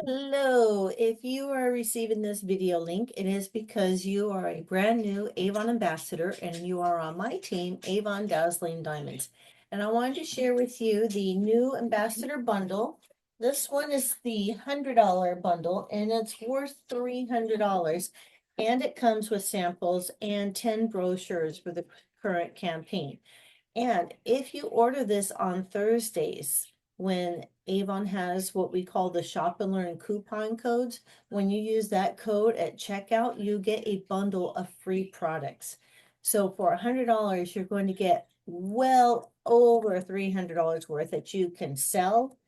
Hello, if you are receiving this video link, it is because you are a brand new Avon ambassador and you are on my team, Avon Dazzling Diamonds. And I wanted to share with you the new ambassador bundle. This one is the $100 bundle and it's worth $300. And it comes with samples and 10 brochures for the current campaign. And if you order this on Thursdays, when Avon has what we call the shop and learn coupon codes, when you use that code at checkout, you get a bundle of free products. So for $100, you're going to get well over $300 worth that you can sell.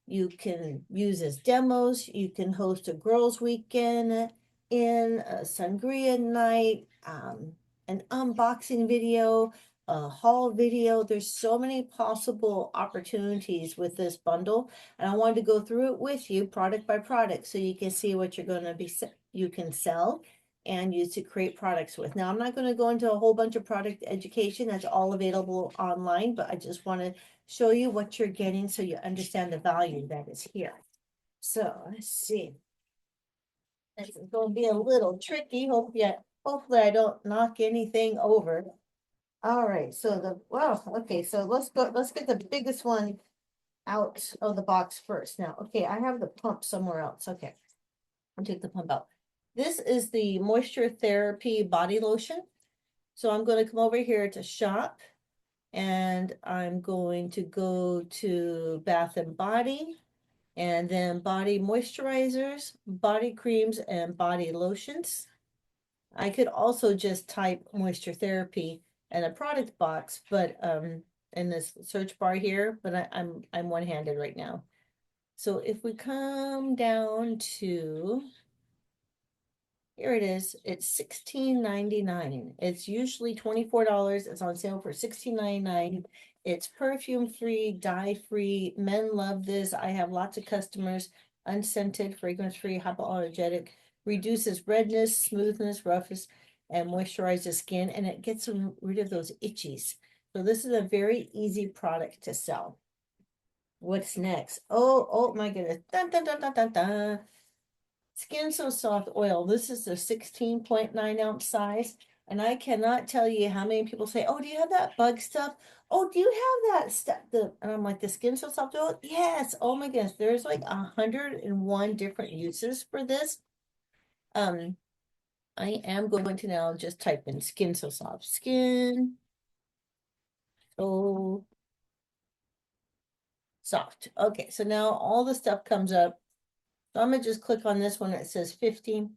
You can use as demos. You can host a girls' weekend in a sangria night, an unboxing video, a haul video. There's so many possible opportunities with this bundle, and I wanted to go through it with you product by product so you can see what you're going to be you can sell and use to create products with. Now, I'm not going to go into a whole bunch of product education. That's all available online, but I just want to show you what you're getting so you understand the value that is here. So let's see. This is going to be a little tricky. Hopefully I don't knock anything over. All right, so okay, so let's get the biggest one out of the box first. Now, okay, I have the pump somewhere else. Okay, I'll take the pump out. This is the Moisture Therapy Body Lotion. So I'm going to come over here to shop and I'm going to go to Bath and Body and then body moisturizers, body creams, and body lotions. I could also just type moisture therapy and a product box, but in this search bar here, but I'm one-handed right now. So if we come down to here it is, it's $16.99. It's usually $24. It's on sale for $16.99. It's perfume free, dye free. Men love this. I have lots of customers. Unscented, fragrance free, hypoallergenic, reduces redness, smoothness, roughness, and moisturizes skin, and it gets rid of those itchies. So this is a very easy product to sell. What's next? Oh my goodness. Dun, dun, dun, dun, dun, dun. Skin So Soft oil. This is a 16.9 ounce size. And I cannot tell you how many people say, oh, do you have that bug stuff? Oh, do you have that stuff? And I'm like, the Skin So Soft oil? Yes. Oh my goodness. There's like 101 different uses for this. Um, I am going to now just type in Skin So Soft. Skin So Soft. Okay, so now all the stuff comes up. So I'm gonna just click on this one that says 15.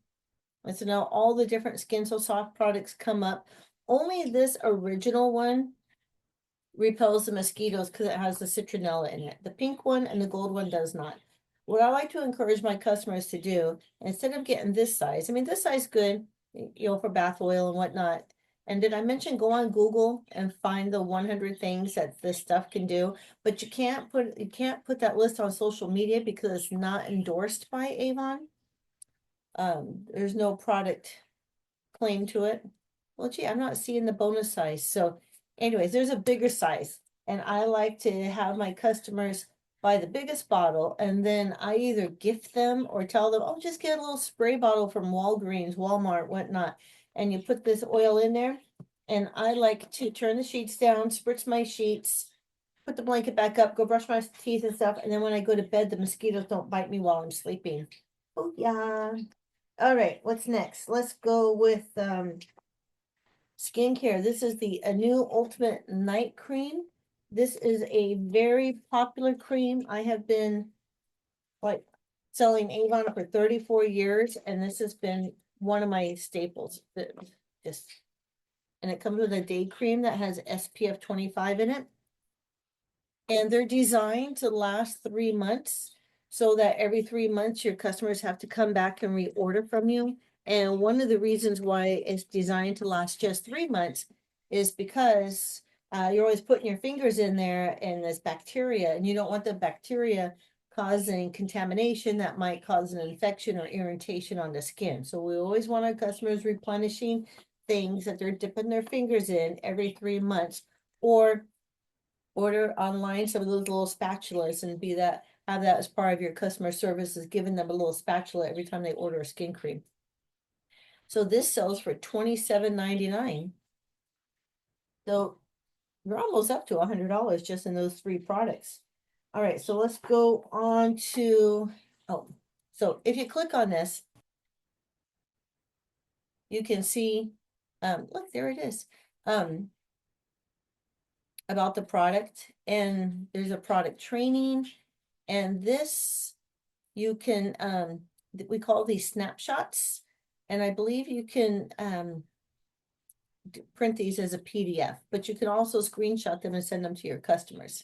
And so now all the different Skin So Soft products come up. Only this original one repels the mosquitoes because it has the citronella in it. The pink one and the gold one does not. What I like to encourage my customers to do, instead of getting this size, I mean, this size is good, for bath oil and whatnot. And did I mention go on Google and find the 100 things that this stuff can do? But you can't put that list on social media because it's not endorsed by Avon. There's no product claim to it. Well, gee, I'm not seeing the bonus size. So anyways, there's a bigger size. And I like to have my customers buy the biggest bottle and then I either gift them or tell them, oh, just get a little spray bottle from Walgreens, Walmart, whatnot. And you put this oil in there. And I like to turn the sheets down, spritz my sheets, put the blanket back up, go brush my teeth and stuff. And then when I go to bed, the mosquitoes don't bite me while I'm sleeping. Oh, yeah. All right, what's next? Let's go with skincare. This is the a new Ultimate Night Cream. This is a very popular cream. I have been like selling Avon for 34 years, and this has been one of my staples. Just and it comes with a day cream that has SPF 25 in it. And they're designed to last 3 months so that every 3 months your customers have to come back and reorder from you. And one of the reasons why it's designed to last just 3 months is because you're always putting your fingers in there and there's bacteria, and you don't want the bacteria causing contamination that might cause an infection or irritation on the skin. So we always want our customers replenishing things that they're dipping their fingers in every 3 months, or order online some of those little spatulas and be that have that as part of your customer service, is giving them a little spatula every time they order a skin cream. So this sells for $27.99. So you're almost up to $100 just in those three products. All right, so let's go on to, oh, so if you click on this, you can see, look, there it is, about the product, and there's a product training, and this, you can, we call these snapshots, and I believe you can, print these as a PDF, but you can also screenshot them and send them to your customers.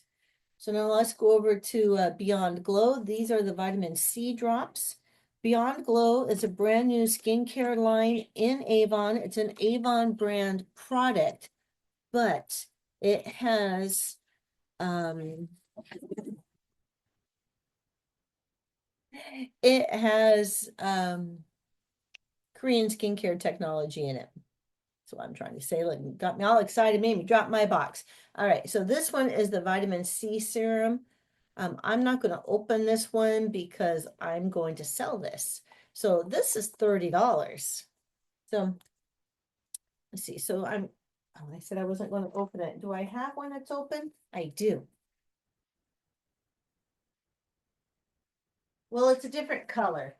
So now let's go over to Beyond Glow. These are the vitamin C drops. Beyond Glow is a brand new skincare line in Avon. It's an Avon brand product, but it has Korean skincare technology in it. That's what I'm trying to say. Like, got me all excited, made me drop my box. All right, so this one is the vitamin C serum. I'm not going to open this one because I'm going to sell this. So this is $30. So let's see. So I said I wasn't going to open it. Do I have one that's open? I do. Well, it's a different color.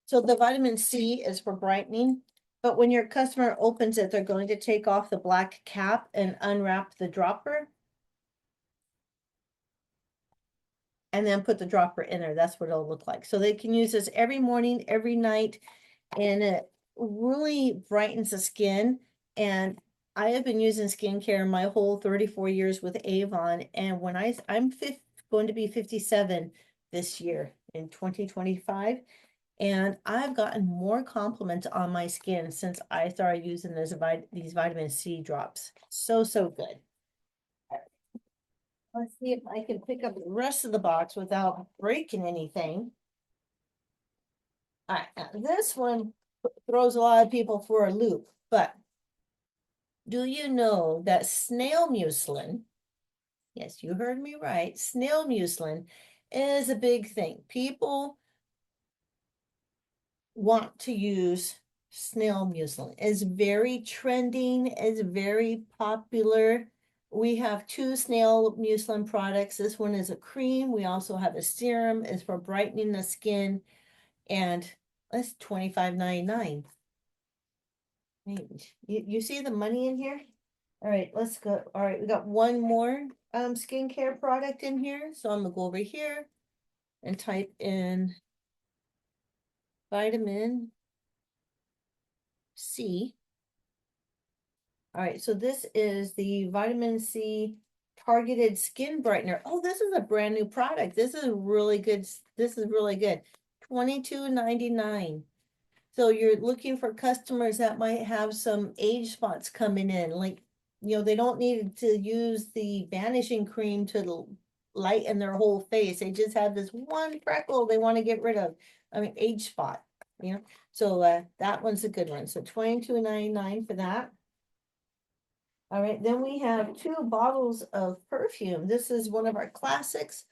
So the vitamin C is for brightening, but when your customer opens it, they're going to take off the black cap and unwrap the dropper, and then put the dropper in there. That's what it'll look like. So they can use this every morning, every night, and it really brightens the skin. And I have been using skincare my whole 34 years with Avon. And when I'm going to be 57 this year in 2025. And I've gotten more compliments on my skin since I started using these vitamin C drops. So, so good. Let's see if I can pick up the rest of the box without breaking anything. All right, now this one throws a lot of people for a loop, but do you know that snail mucin, yes, you heard me right, snail mucin is a big thing. People want to use snail mucin. It's very trending, it's very popular. We have two snail mucin products. This one is a cream. We also have a serum. It's for brightening the skin, and that's $25.99. You see the money in here? All right, let's go. All right, we got one more skincare product in here. So I'm gonna go over here and type in vitamin C. All right, so this is the vitamin C targeted skin brightener. Oh, this is a brand new product. This is really good. This is really good. $22.99. So you're looking for customers that might have some age spots coming in, like, they don't need to use the vanishing cream to lighten their whole face. They just have this one freckle they want to get rid of. I mean, age spot, So that one's a good one. So $22.99 for that. All right, then we have two bottles of perfume. This is one of our classics,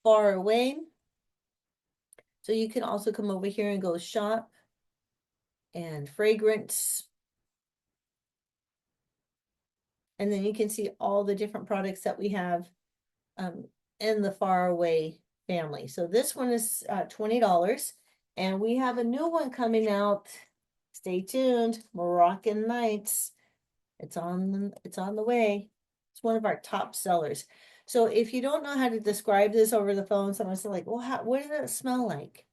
Far Away. So you can also come over here and go shop and fragrance. And then you can see all the different products that we have in the Far Away family. So this one is $20. And we have a new one coming out. Stay tuned, Moroccan Nights. It's on the way. It's one of our top sellers. So if you don't know how to describe this over the phone, someone's like, well, what does it smell like?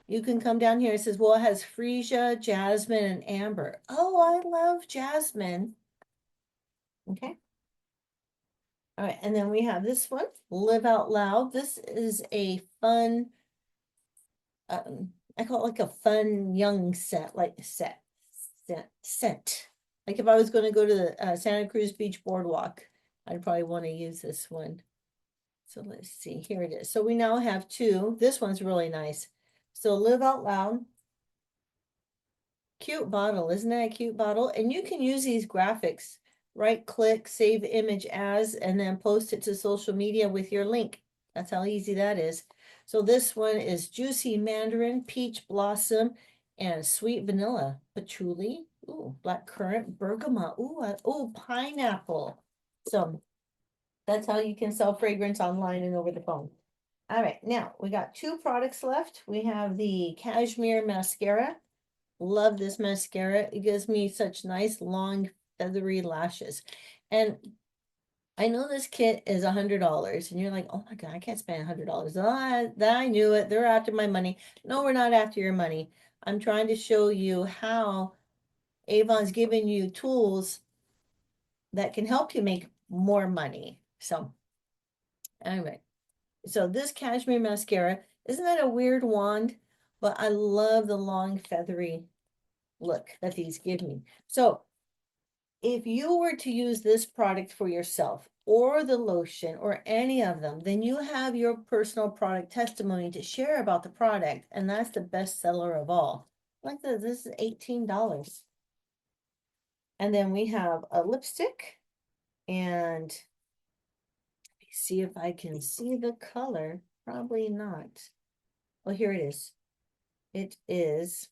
You can come down here. It says, well, it has freesia, jasmine, and amber. Oh, I love jasmine. Okay. All right, and then we have this one, Live Out Loud. This is a fun, I call it like a fun young scent. Like if I was going to go to the Santa Cruz Beach Boardwalk, I'd probably want to use this one. So let's see, here it is. So we now have two. This one's really nice. So Live Out Loud. Cute bottle, isn't that a cute bottle? And you can use these graphics. Right click, save image as, and then post it to social media with your link. That's how easy that is. So this one is juicy mandarin, peach blossom, and sweet vanilla, patchouli, ooh, black currant, bergamot, ooh, pineapple. So that's how you can sell fragrance online and over the phone. All right, now we got two products left. We have the cashmere mascara. Love this mascara. It gives me such nice long feathery lashes. And I know this kit is $100 and you're like, oh my God, I can't spend $100. I knew it. They're after my money. No, we're not after your money. I'm trying to show you how Avon's giving you tools that can help you make more money. So anyway, so this cashmere mascara, isn't that a weird wand? But I love the long feathery look that these give me. So if you were to use this product for yourself or the lotion or any of them, then you have your personal product testimony to share about the product. And that's the best seller of all. Like this is $18. And then we have a lipstick and see if I can see the color. Probably not. Oh, here it is. It is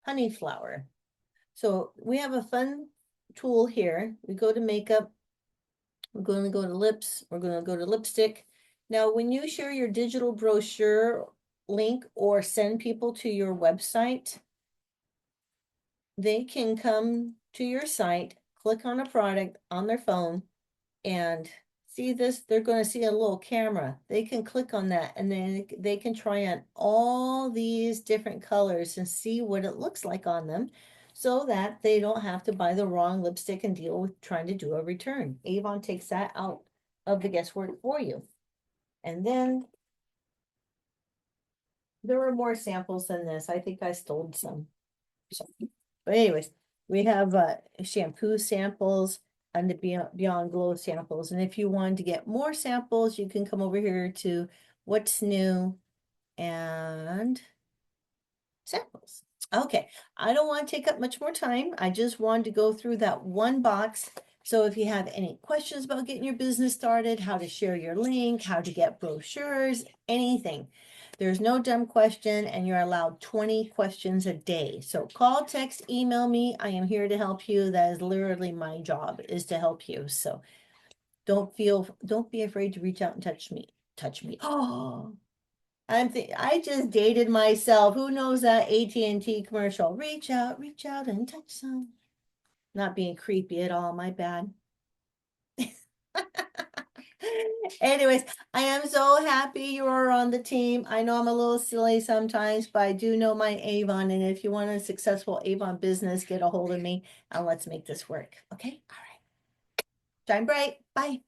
honey flower. So we have a fun tool here. We go to makeup. We're going to go to lips. We're going to go to lipstick. Now, when you share your digital brochure link or send people to your website, they can come to your site, click on a product on their phone, and see this. They're going to see a little camera. They can click on that, and then they can try on all these different colors and see what it looks like on them, so that they don't have to buy the wrong lipstick and deal with trying to do a return. Avon takes that out of the guesswork for you. And then there were more samples than this. I think I stole some. So, but anyways, we have shampoo samples and the Beyond Glow samples. And if you wanted to get more samples, you can come over here to What's New and samples. Okay, I don't want to take up much more time. I just wanted to go through that one box. So if you have any questions about getting your business started, how to share your link, how to get brochures, anything, there's no dumb question, and you're allowed 20 questions a day. So call, text, email me. I am here to help you. That is literally my job, is to help you. So don't be afraid to reach out and touch me. Touch me. Oh, I just dated myself. Who knows that AT&T commercial? Reach out and touch some. Not being creepy at all, my bad. Anyways, I am so happy you are on the team. I know I'm a little silly sometimes, but I do know my Avon. And if you want a successful Avon business, get a hold of me and let's make this work. Okay? All right. Shine bright. Bye.